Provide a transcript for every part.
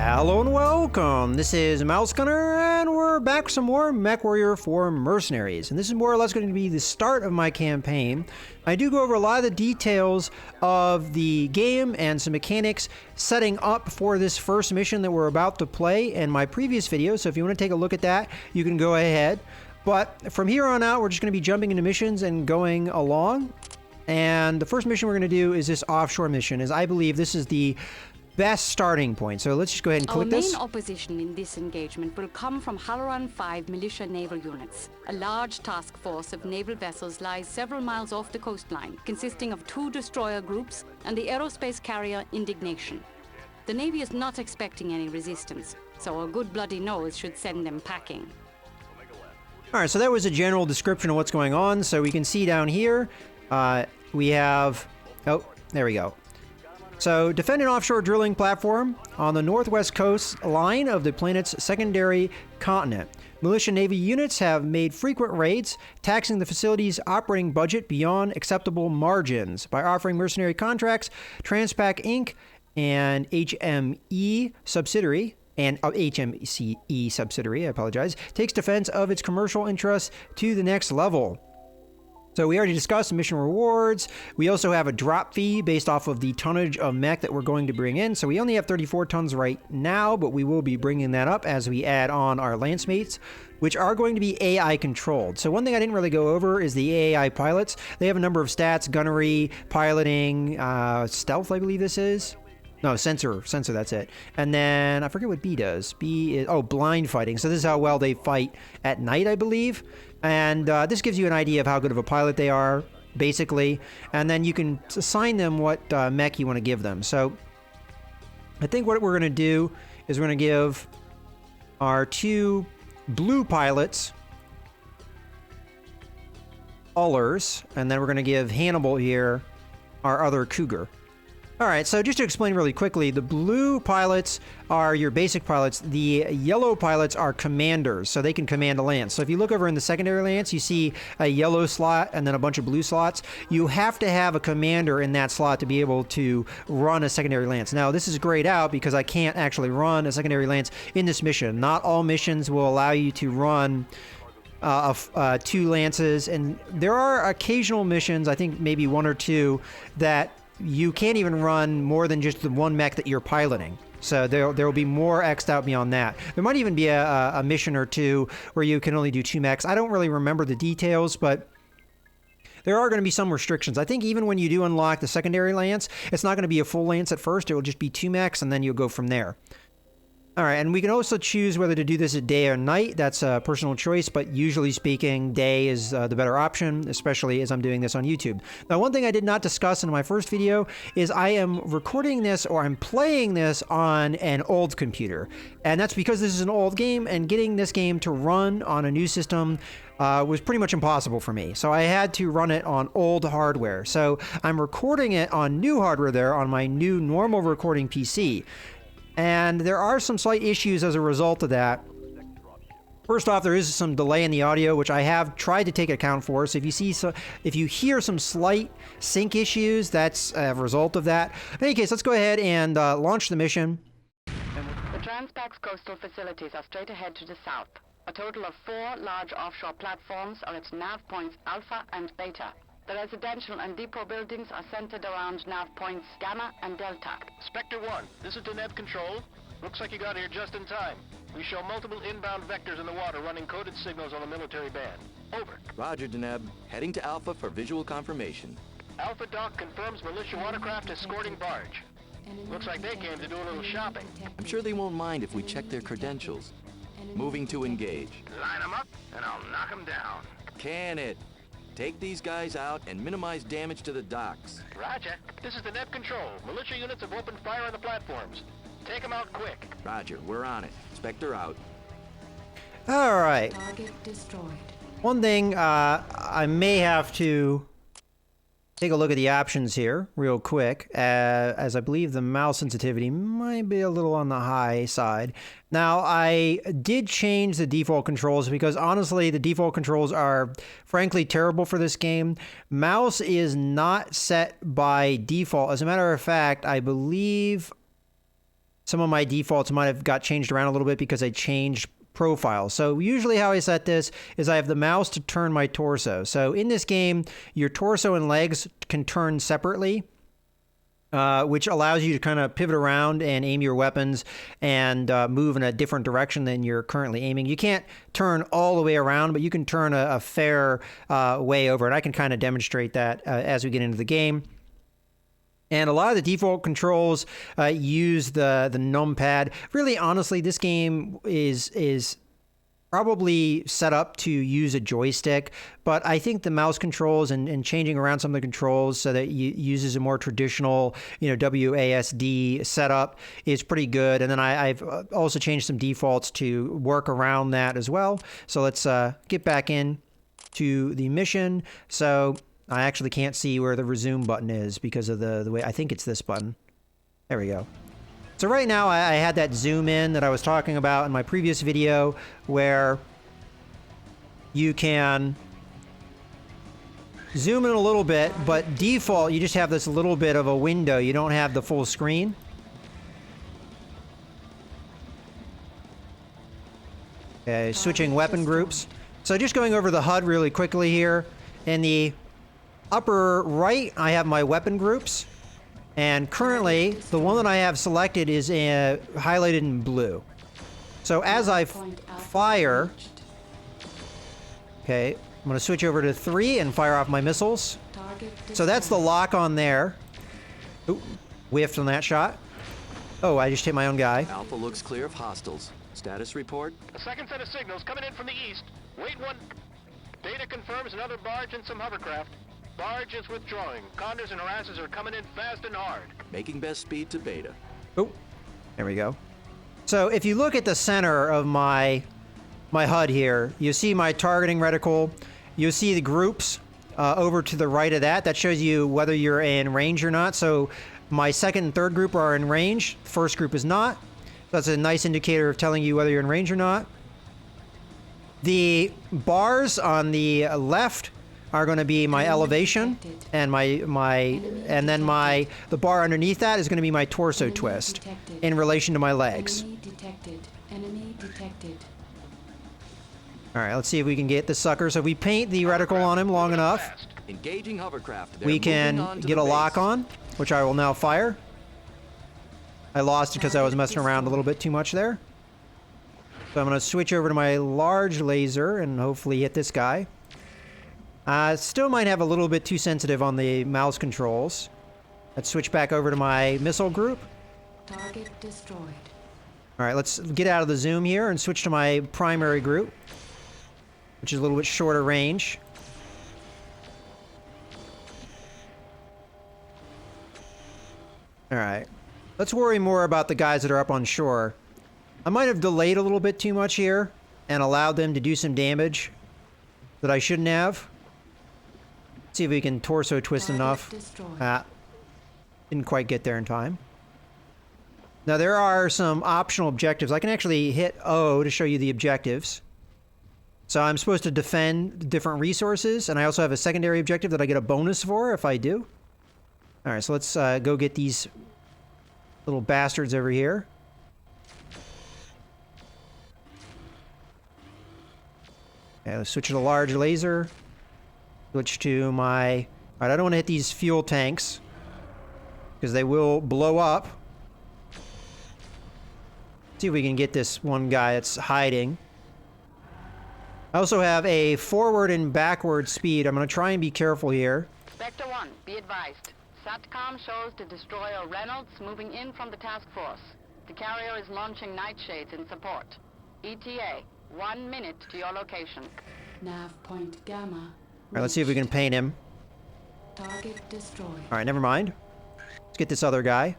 Hello and welcome. This is Mouse Gunner, and we're back with some more MechWarrior for Mercenaries. And this is more or less going to be the start of my campaign. I do go over a lot of the details of the game and some mechanics setting up for this first mission that we're about to play in my previous video. So if you want to take a look at that, you can go ahead. But from here on out, we're just going to be jumping into missions and going along. And the first mission we're going to do is this offshore mission, as I believe this is the best starting point. So let's just go ahead and click this. Our main opposition in this engagement will come from Halloran 5 militia naval units. A large task force of naval vessels lies several miles off the coastline, consisting of 2 destroyer groups and the aerospace carrier Indignation. The Navy is not expecting any resistance, so a good bloody nose should send them packing. All right, so that was a general description of what's going on. So we can see down here, we have, oh, there we go. So, defend an offshore drilling platform on the northwest coast line of the planet's secondary continent. Militia Navy units have made frequent raids, taxing the facility's operating budget beyond acceptable margins. By offering mercenary contracts, Transpac Inc. and HME subsidiary, HMCE subsidiary, I apologize, takes defense of its commercial interests to the next level. So we already discussed mission rewards. We also have a drop fee based off of the tonnage of mech that we're going to bring in. So we only have 34 tons right now, but we will be bringing that up as we add on our lance mates, which are going to be AI controlled. So one thing I didn't really go over is the AI pilots. They have a number of stats: gunnery, piloting, stealth, I believe this is. No, sensor, that's it. And then I forget what B does. B is, oh, blind fighting. So this is how well they fight at night, I believe. And this gives you an idea of how good of a pilot they are, basically. And then you can assign them what mech you want to give them. So I think what we're going to do is we're going to give our 2 blue pilots Ullers, and then we're going to give Hannibal here our other Cougar. All right, so just to explain really quickly, the blue pilots are your basic pilots. The yellow pilots are commanders, so they can command a lance. So if you look over in the secondary lance, you see a yellow slot and then a bunch of blue slots. You have to have a commander in that slot to be able to run a secondary lance. Now, this is grayed out because I can't actually run a secondary lance in this mission. Not all missions will allow you to run 2 lances, and there are occasional missions, I think maybe 1 or 2, that you can't even run more than just the 1 mech that you're piloting. So there will be more X'd out beyond that. There might even be a mission or 2 where you can only do 2 mechs. I don't really remember the details, but there are going to be some restrictions. I think even when you do unlock the secondary lance, it's not going to be a full lance at first. It will just be 2 mechs, and then you'll go from there. All right, and we can also choose whether to do this at day or night. That's a personal choice, but usually speaking, day is the better option, especially as I'm doing this on YouTube. Now, one thing I did not discuss in my first video is I am recording this, or I'm playing this on an old computer. And that's because this is an old game, and getting this game to run on a new system was pretty much impossible for me. So I had to run it on old hardware. So I'm recording it on new hardware there on my new normal recording PC. And there are some slight issues as a result of that. First off, there is some delay in the audio, which I have tried to take account for. So if you hear some slight sync issues, that's a result of that. In any case, let's go ahead and launch the mission. The Transpac's coastal facilities are straight ahead to the south. A total of 4 large offshore platforms are at nav points Alpha and Beta. The residential and depot buildings are centered around nav points Gamma and Delta. Spectre 1, this is Deneb Control. Looks like you got here just in time. We show multiple inbound vectors in the water running coded signals on the military band. Over. Roger, Deneb. Heading to Alpha for visual confirmation. Alpha Dock confirms militia watercraft escorting barge. Looks like they came to do a little shopping. I'm sure they won't mind if we check their credentials. Moving to engage. Line them up, and I'll knock them down. Can it? Take these guys out and minimize damage to the docks. Roger. This is Deneb Control. Militia units have opened fire on the platforms. Take them out quick. Roger, we're on it. Spectre out. All right. Target destroyed. One thing, I may have to take a look at the options here real quick, as I believe the mouse sensitivity might be a little on the high side. Now, I did change the default controls because honestly, the default controls are frankly terrible for this game. Mouse is not set by default. As a matter of fact, I believe some of my defaults might have got changed around a little bit because I changed profile. So usually how I set this is I have the mouse to turn my torso. So in this game, your torso and legs can turn separately, which allows you to kind of pivot around and aim your weapons and move in a different direction than you're currently aiming. You can't turn all the way around, but you can turn a fair way over. And I can kind of demonstrate that as we get into the game. And a lot of the default controls use the numpad. Really, honestly, this game is probably set up to use a joystick, but I think the mouse controls and changing around some of the controls so that it uses a more traditional, WASD setup is pretty good. And then I've also changed some defaults to work around that as well. So let's get back in to the mission. So I actually can't see where the resume button is because of the way, I think it's this button. There we go. So right now I had that zoom in that I was talking about in my previous video where you can zoom in a little bit, but default you just have this little bit of a window. You don't have the full screen. Okay, switching weapon groups. So just going over the HUD really quickly here. In the upper right, I have my weapon groups. And currently, the one that I have selected is highlighted in blue. So as I fire, okay, I'm going to switch over to 3 and fire off my missiles. So that's the lock on there. Ooh, whiffed on that shot. Oh, I just hit my own guy. Alpha looks clear of hostiles. Status report? A second set of signals coming in from the east. Wait one. Data confirms another barge and some hovercraft. Barge is withdrawing. Condors and harasses are coming in fast and hard. Making best speed to beta. Oh, there we go. So if you look at the center of my HUD here, you see my targeting reticle. You'll see the groups over to the right of that. That shows you whether you're in range or not. So my second and third group are in range. First group is not. That's a nice indicator of telling you whether you're in range or not. The bars on the left are going to be my elevation, and the bar underneath that is going to be my torso twist in relation to my legs. All right, let's see if we can get the sucker. So if we paint the reticle on him long enough, Engaging hovercraft. we can get a lock on, which I will now fire. I lost it because I was messing around a little bit too much there. So I'm going to switch over to my large laser and hopefully hit this guy. Still might have a little bit too sensitive on the mouse controls. Let's switch back over to my missile group. Target destroyed. All right, let's get out of the zoom here and switch to my primary group, which is a little bit shorter range. All right, let's worry more about the guys that are up on shore. I might have delayed a little bit too much here and allowed them to do some damage that I shouldn't have. See if we can torso twist enough. Didn't quite get there in time. Now there are some optional objectives. I can actually hit O to show you the objectives. So I'm supposed to defend different resources, and I also have a secondary objective that I get a bonus for if I do. All right, so let's go get these little bastards over here. Okay, let's switch to the large laser. Switch to my... All right, I don't want to hit these fuel tanks because they will blow up. See if we can get this one guy that's hiding. I also have a forward and backward speed. I'm going to try and be careful here. Spectre 1, be advised. SATCOM shows the destroyer Reynolds moving in from the task force. The carrier is launching nightshades in support. ETA, 1 minute to your location. Nav point Gamma. All right, let's see if we can paint him. Target destroyed. All right, never mind. Let's get this other guy.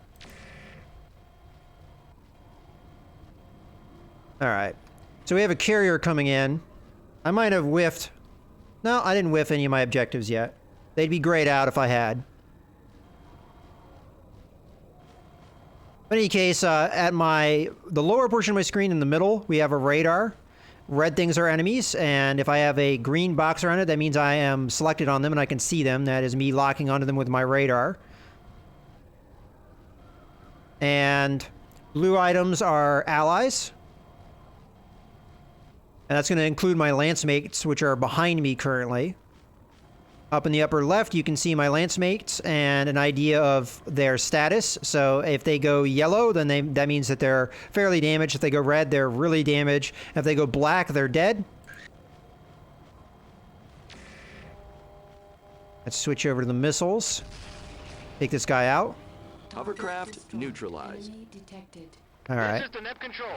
All right. So we have a carrier coming in. I might have whiffed. No, I didn't whiff any of my objectives yet. They'd be grayed out if I had. In any case, at the lower portion of my screen in the middle, we have a radar. Red things are enemies, and if I have a green box around it, that means I am selected on them and I can see them. That is me locking onto them with my radar. And Blue items are allies. And that's going to include my lance mates, which are behind me currently. Up in the upper left, you can see my lance mates and an idea of their status. So if they go yellow, then that means that they're fairly damaged. If they go red, they're really damaged. If they go black, they're dead. Let's switch over to the missiles. Take this guy out. Hovercraft neutralized. All right. This is to net control.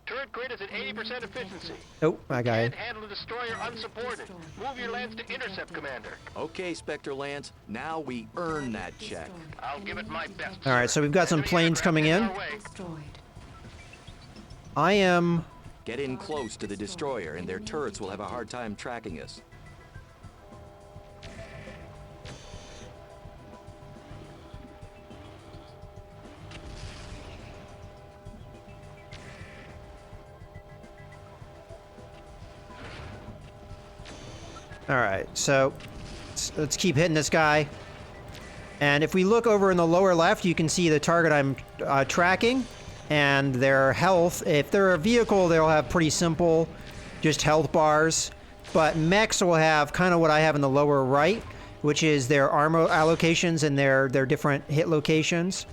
Turret grid is at 80% efficiency. Oh, I got it. Can't handle the destroyer unsupported. Move your lance to intercept, Commander. Okay, Spectre Lance, now we earn that check. I'll give it my best. All right, so we've got some Enemy planes aircraft coming in. our way. I am... Get in close to the destroyer and their turrets will have a hard time tracking us. All right, so let's keep hitting this guy. And if we look over in the lower left, you can see the target I'm tracking and their health. If they're a vehicle, they'll have pretty simple, just health bars. But mechs will have kind of what I have in the lower right, which is their armor allocations and their different hit locations.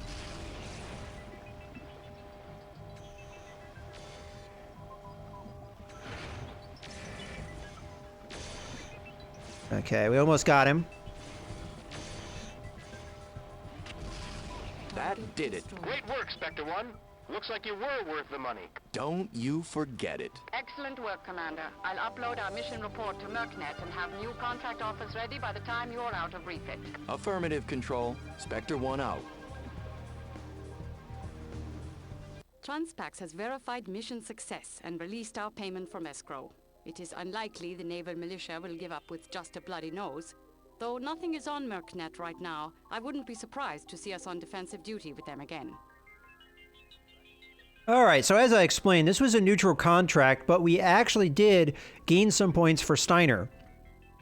Okay, we almost got him. That did it. Great work, Spectre 1. Looks like you were worth the money. Don't you forget it. Excellent work, Commander. I'll upload our mission report to MERCnet and have new contract offers ready by the time you're out of refit. Affirmative, Control. Spectre 1 out. Transpax has verified mission success and released our payment from escrow. It is unlikely the naval militia will give up with just a bloody nose. Though nothing is on MERCnet right now, I wouldn't be surprised to see us on defensive duty with them again. All right, so as I explained, this was a neutral contract, but we actually did gain some points for Steiner.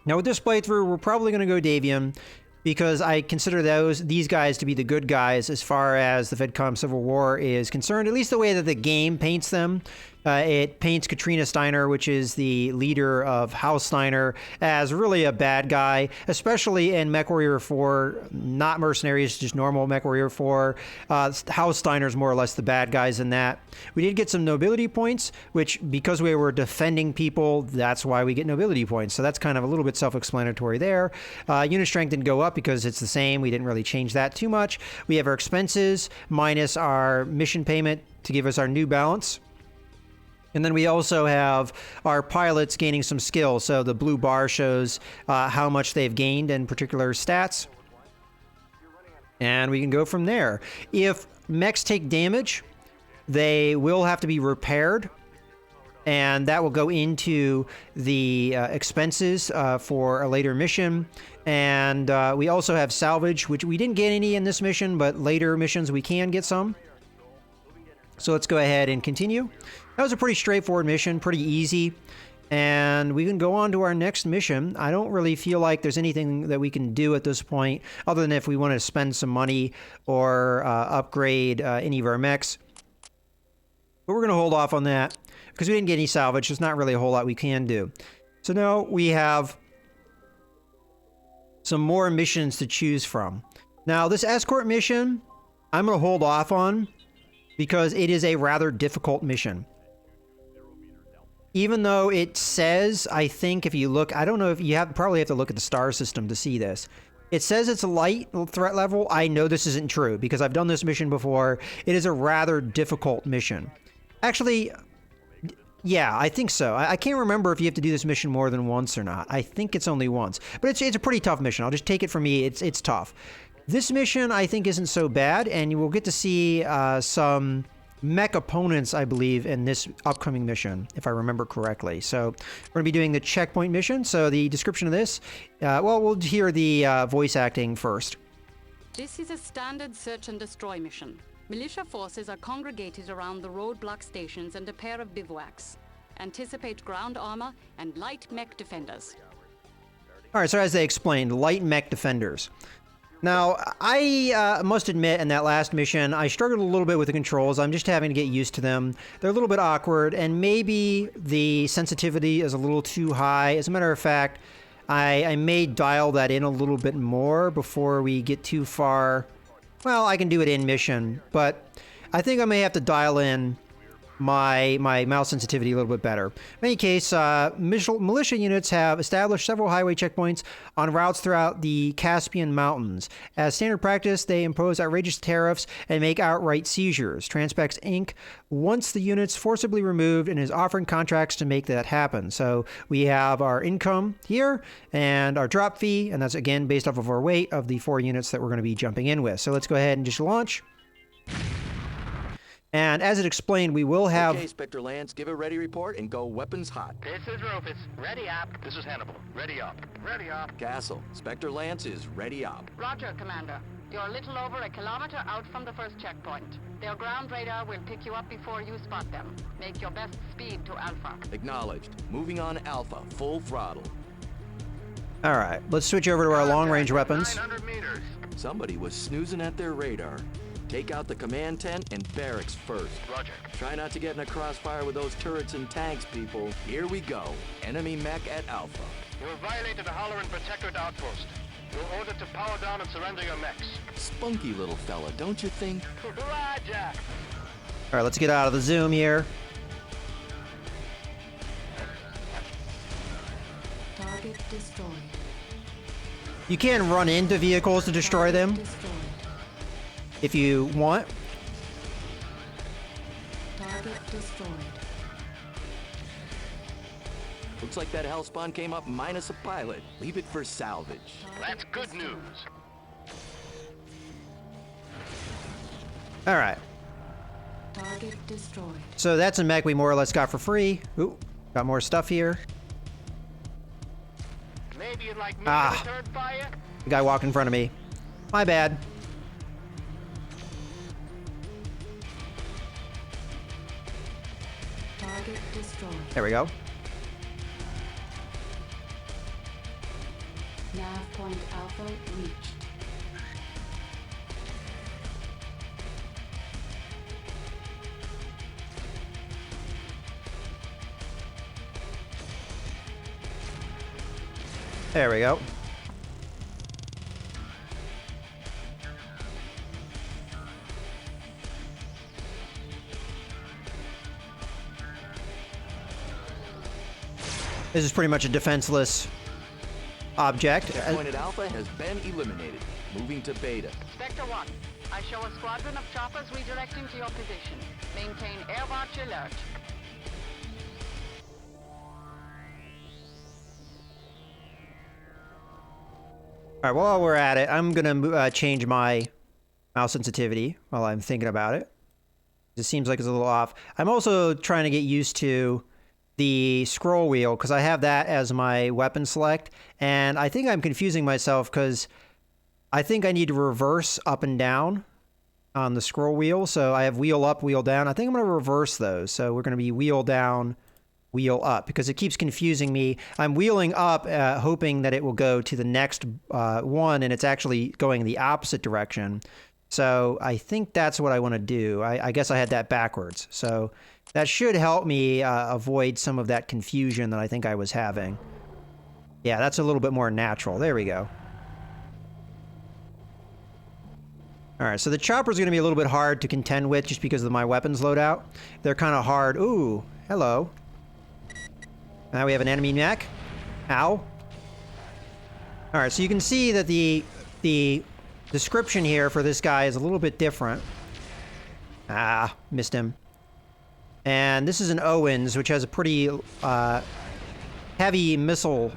Now with this playthrough, we're probably going to go Davium, because I consider these guys to be the good guys as far as the FedCom Civil War is concerned, at least the way that the game paints them. It paints Katrina Steiner, which is the leader of House Steiner, as really a bad guy, especially in MechWarrior 4, not Mercenaries, just normal MechWarrior 4. House Steiner's more or less the bad guys in that. We did get some nobility points, which, because we were defending people, that's why we get nobility points. So that's kind of a little bit self-explanatory there. Unit strength didn't go up because it's the same. We didn't really change that too much. We have our expenses minus our mission payment to give us our new balance. And then we also have our pilots gaining some skill. So the blue bar shows how much they've gained in particular stats. And we can go from there. If mechs take damage, they will have to be repaired. And that will go into the expenses for a later mission. And we also have salvage, which we didn't get any in this mission, but later missions we can get some. So let's go ahead and continue. That was a pretty straightforward mission, pretty easy. And we can go on to our next mission. I don't really feel like there's anything that we can do at this point, other than if we want to spend some money or upgrade any of our mechs. But we're going to hold off on that, because we didn't get any salvage. There's not really a whole lot we can do. So now we have some more missions to choose from. Now, this escort mission, I'm going to hold off on, because it is a rather difficult mission. Even though it says, I think if you look, I don't know if you probably have to look at the star system to see this. It says it's a light threat level. I know this isn't true because I've done this mission before. It is a rather difficult mission. Actually, yeah, I think so. I can't remember if you have to do this mission more than once or not. I think it's only once, but it's a pretty tough mission. I'll just take it from me. It's tough. This mission, I think, isn't so bad, and you will get to see some mech opponents, I believe, in this upcoming mission, if I remember correctly. So we're going to be doing the checkpoint mission. So the description of this, well, we'll hear the voice acting first. This is a standard search and destroy mission. Militia forces are congregated around the roadblock stations and a pair of bivouacs. Anticipate ground armor and light mech defenders. All right, so as they explained, light mech defenders. Now, I must admit, in that last mission, I struggled a little bit with the controls. I'm just having to get used to them. They're a little bit awkward, and maybe the sensitivity is a little too high. As a matter of fact, I may dial that in a little bit more before we get too far. Well, I can do it in mission, but I think I may have to dial in my mouse sensitivity a little bit better. In any case, militia units have established several highway checkpoints on routes throughout the Caspian Mountains. As standard practice, they impose outrageous tariffs and make outright seizures. Transpex Inc. wants the units forcibly removed and is offering contracts to make that happen. So we have our income here and our drop fee, and that's again based off of our weight of the 4 units that we're going to be jumping in with. So let's go ahead and just launch. And as it explained, we will have... Okay, Spectre Lance, give a ready report and go weapons hot. This is Rufus. Ready up. This is Hannibal. Ready up. Ready up. Castle, Spectre Lance is ready up. Roger, Commander. You're a little over a kilometer out from the first checkpoint. Their ground radar will pick you up before you spot them. Make your best speed to Alpha. Acknowledged. Moving on Alpha, full throttle. All right, let's switch over to our long-range weapons. 900 meters. Somebody was snoozing at their radar. Take out the command tent and barracks first. Roger. Try not to get in a crossfire with those turrets and tanks, people. Here we go. Enemy mech at Alpha. You have violated the Halloran Protectorate outpost. You're ordered to power down and surrender your mechs. Spunky little fella, don't you think? Roger. All right, let's get out of the zoom here. Target destroyed. You can run into vehicles to destroy them Destroyed. if you want. Target destroyed. Looks like that hellspawn came up minus a pilot. Leave it for salvage. That's good news. All right, Target destroyed. so that's a mech we more or less got for free. Ooh, got more stuff here. Maybe you'd like me Ah. to return fire? The guy walked in front of me. My bad. Target destroyed. There we go. Nav point Alpha reached. There we go. This is pretty much a defenseless object. Checkpoint at Alpha has been eliminated. Moving to Beta. Spectre 1, I show a squadron of choppers redirecting to your position. Maintain air watch alert. All right, while we're at it, I'm gonna change my mouse sensitivity while I'm thinking about it. It seems like it's a little off. I'm also trying to get used to the scroll wheel because I have that as my weapon select, and I think I'm confusing myself because I think I need to reverse up and down on the scroll wheel. So I have wheel up, wheel down. I think I'm going to reverse those. So we're going to be wheel down, wheel up because it keeps confusing me. I'm wheeling up, hoping that it will go to the next one, and it's actually going the opposite direction. So I think that's what I want to do. I guess I had that backwards. So that should help me avoid some of that confusion that I think I was having. Yeah, that's a little bit more natural. There we go. All right, so the chopper's going to be a little bit hard to contend with just because of my weapons loadout. They're kind of hard. Ooh, hello. Now we have an enemy mech. Ow. All right, so you can see that the description here for this guy is a little bit different. Ah, missed him. And this is an Owens, which has a pretty heavy missile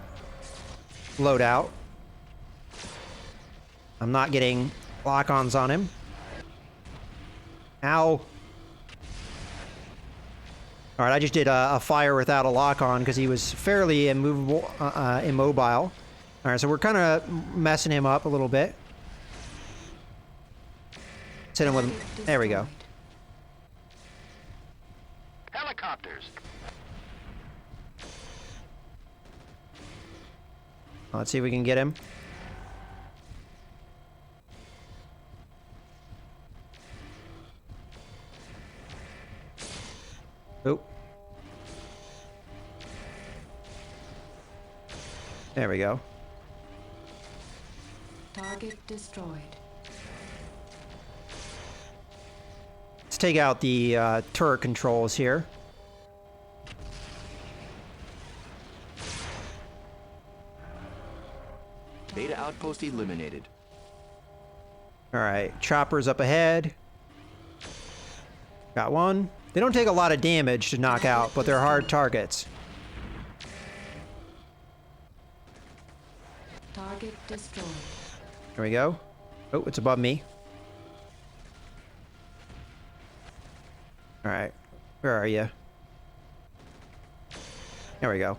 loadout. I'm not getting lock-ons on him. Ow. All right, I just did a fire without a lock-on because he was fairly immobile. All right, so we're kind of messing him up a little bit. Let's hit him with... There we go. Helicopters. Let's see if we can get him. Oh. There we go. Target destroyed. Let's take out the turret controls here. Beta outpost eliminated. All right, choppers up ahead. Got one. They don't take a lot of damage to knock out, but they're hard targets. Target destroyed. There we go. Oh, it's above me. All right, where are you? There we go.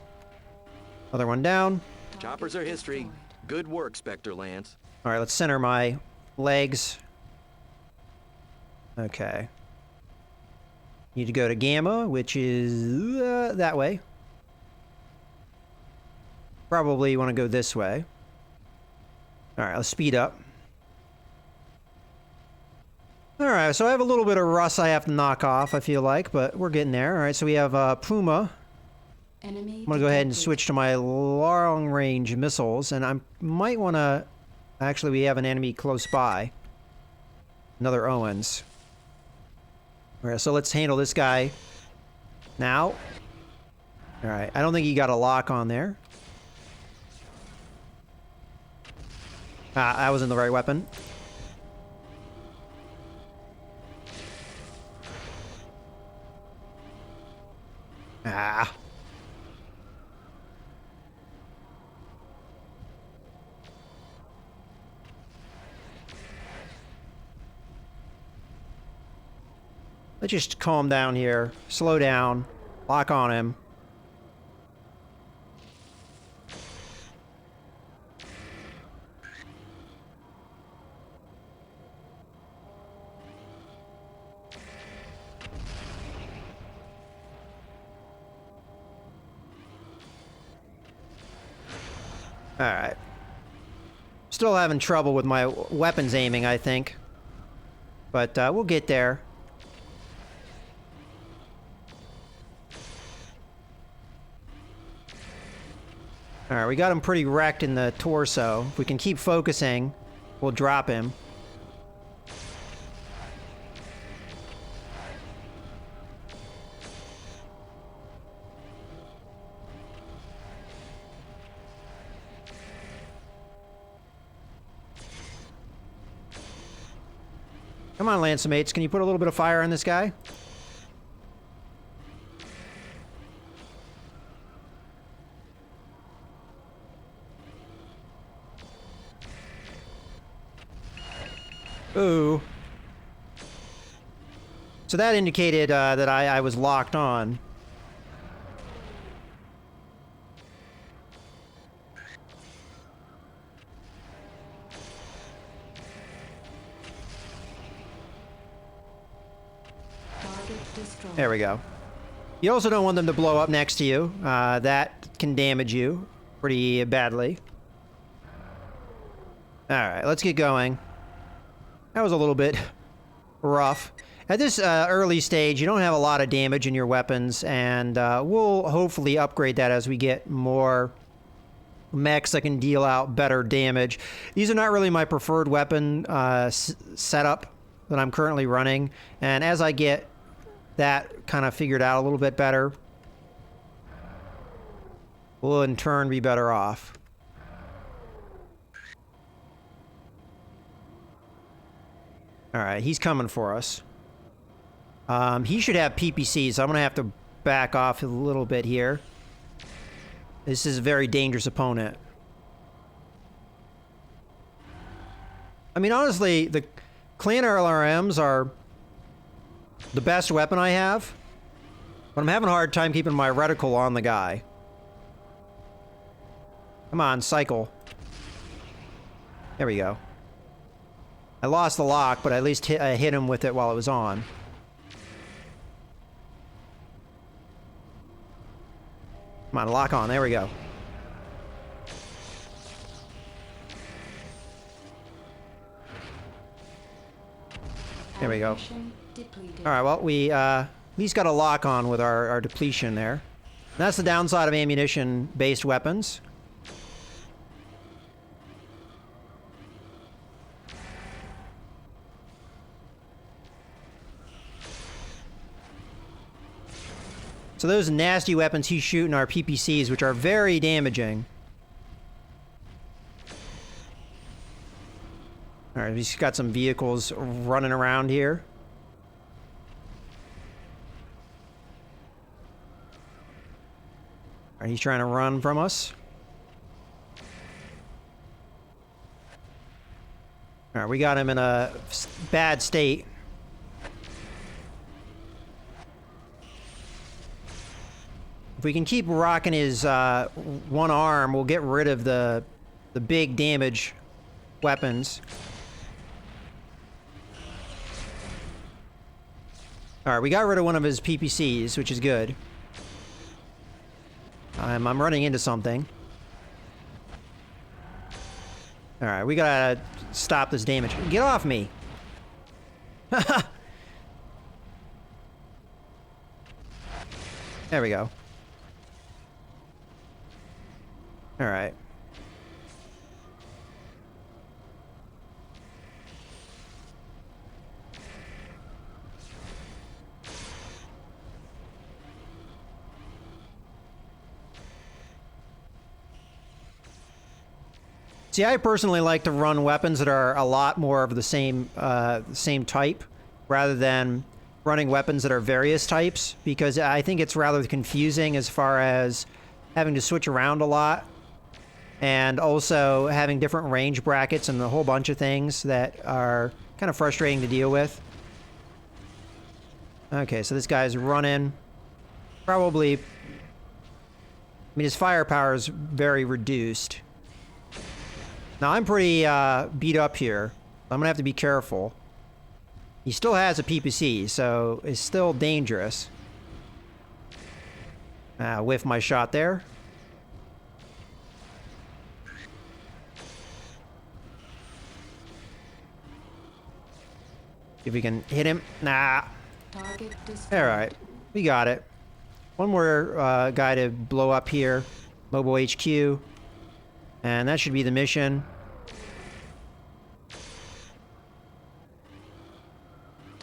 Another one down. Choppers are history. Good work, Spectre Lance. All right, let's center my legs. Okay. Need to go to Gamma, which is that way. Probably want to go this way. All right, let's speed up. All right, so I have a little bit of rust I have to knock off, I feel like, but we're getting there. All right, so we have Puma. Enemy I'm going to go ahead and detected. switch to my long-range missiles, and I might want to... Actually, we have an enemy close by. Another Owens. All right, so let's handle this guy now. All right, I don't think he got a lock on there. I wasn't the right weapon. Ah. Let's just calm down here. Slow down. Lock on him. Alright. Still having trouble with my weapons aiming, I think. But we'll get there. Alright, we got him pretty wrecked in the torso. If we can keep focusing, we'll drop him. Come on, Lancemates, can you put a little bit of fire on this guy? Ooh. So that indicated that I was locked on. Target destroyed. There we go. You also don't want them to blow up next to you. That can damage you pretty badly. Alright, let's get going. That was a little bit rough. At this early stage, you don't have a lot of damage in your weapons, and we'll hopefully upgrade that as we get more mechs that can deal out better damage. These are not really my preferred weapon setup that I'm currently running, and as I get that kind of figured out a little bit better, we'll in turn be better off. Alright, he's coming for us. He should have PPC, so I'm going to have to back off a little bit here. This is a very dangerous opponent. I mean, honestly, the clan LRMs are the best weapon I have, but I'm having a hard time keeping my reticle on the guy. Come on, cycle. There we go. I lost the lock, but at least I hit him with it while it was on. Come on, lock on. There we go. There we go. Ammunition depleted. All right, well, we least got a lock on with our depletion there. And that's the downside of ammunition-based weapons. So those nasty weapons he's shooting are PPCs, which are very damaging. Alright, he's got some vehicles running around here. Alright, he's trying to run from us. Alright, we got him in a bad state. If we can keep rocking his one arm, we'll get rid of the big damage weapons. Alright, we got rid of one of his PPCs, which is good. I'm running into something. Alright, we gotta stop this damage. Get off me! There we go. Alright. See, I personally like to run weapons that are a lot more of the same type, rather than running weapons that are various types, because I think it's rather confusing as far as having to switch around a lot, and also having different range brackets and a whole bunch of things that are kind of frustrating to deal with. Okay, so this guy's running. Probably... I mean, his firepower is very reduced. Now, I'm pretty beat up here. I'm gonna have to be careful. He still has a PPC, so it's still dangerous. Whiff my shot there. If we can hit him. Nah. Alright. We got it. One more guy to blow up here. Mobile HQ. And that should be the mission.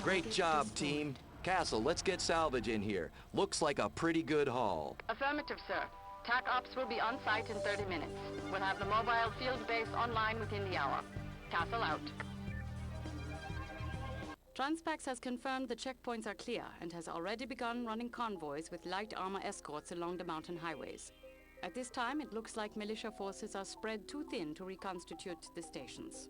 Great job, team. Castle, let's get salvage in here. Looks like a pretty good haul. Affirmative, sir. TAC Ops will be on site in 30 minutes. We'll have the mobile field base online within the hour. Castle out. Transpax has confirmed the checkpoints are clear and has already begun running convoys with light armor escorts along the mountain highways. At this time, it looks like militia forces are spread too thin to reconstitute the stations.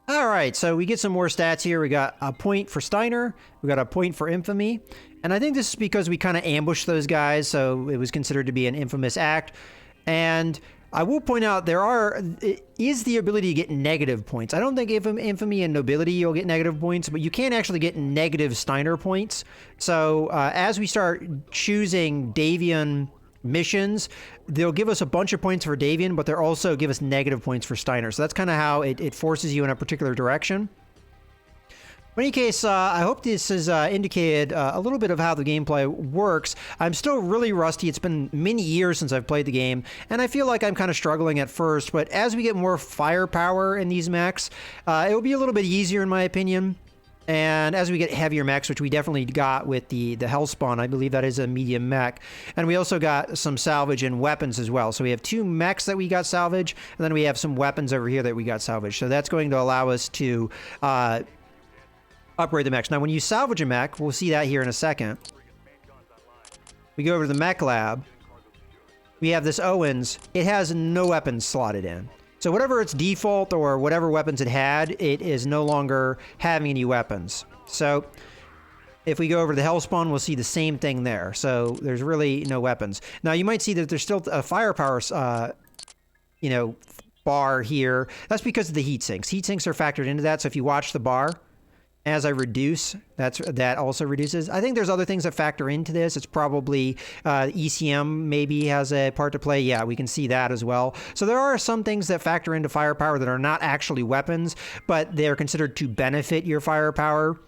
Alright, so we get some more stats here. We got a point for Steiner, we got a point for Infamy, and I think this is because we kind of ambushed those guys, so it was considered to be an infamous act. And I will point out is the ability to get negative points. I don't think Infamy and Nobility you'll get negative points, but you can actually get negative Steiner points. So as we start choosing Davian missions, they'll give us a bunch of points for Davian, but they'll also give us negative points for Steiner. So that's kind of how it forces you in a particular direction. In any case, I hope this has indicated a little bit of how the gameplay works. I'm still really rusty. It's been many years since I've played the game, and I feel like I'm kind of struggling at first, but as we get more firepower in these mechs, it will be a little bit easier in my opinion. And as we get heavier mechs, which we definitely got with the Hellspawn, I believe that is a medium mech. And we also got some salvage and weapons as well. So we have 2 mechs that we got salvage, and then we have some weapons over here that we got salvage. So that's going to allow us to upgrade the mechs. Now, when you salvage a mech, we'll see that here in a second. We go over to the mech lab. We have this Owens. It has no weapons slotted in. So whatever its default or whatever weapons it had, it is no longer having any weapons. So if we go over to the Hellspawn, we'll see the same thing there. So there's really no weapons. Now you might see that there's still a firepower, bar here. That's because of the heat sinks. Heat sinks are factored into that. So if you watch the bar, as I reduce, that also reduces. I think there's other things that factor into this. It's probably ECM maybe has a part to play. Yeah, we can see that as well. So there are some things that factor into firepower that are not actually weapons, but they're considered to benefit your firepower.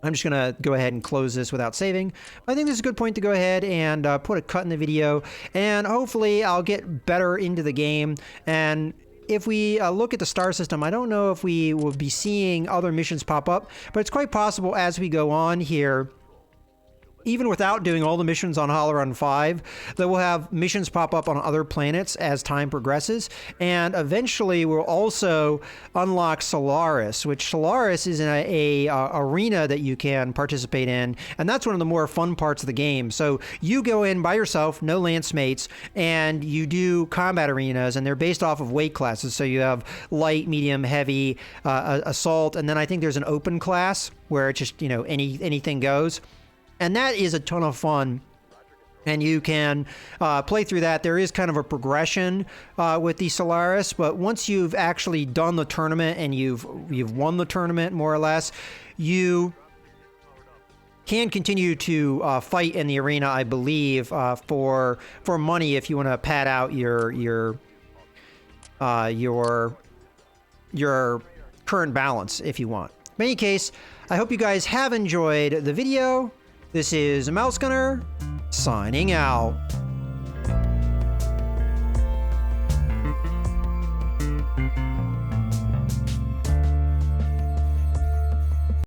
I'm just going to go ahead and close this without saving. I think this is a good point to go ahead and put a cut in the video, and hopefully I'll get better into the game. And if we look at the star system, I don't know if we will be seeing other missions pop up, but it's quite possible as we go on here, even without doing all the missions on Halaran 5, that we'll have missions pop up on other planets as time progresses. And eventually we'll also unlock Solaris, which Solaris is in a arena that you can participate in. And that's one of the more fun parts of the game. So you go in by yourself, no lance mates, and you do combat arenas, and they're based off of weight classes. So you have light, medium, heavy, assault, and then I think there's an open class where it's just, you know, anything goes. And that is a ton of fun, and you can play through that. There is kind of a progression with the Solaris, but once you've actually done the tournament and you've won the tournament more or less, you can continue to fight in the arena, I believe, for money if you want to pad out your current balance if you want. In any case, I hope you guys have enjoyed the video. This is Mouse Gunner, signing out.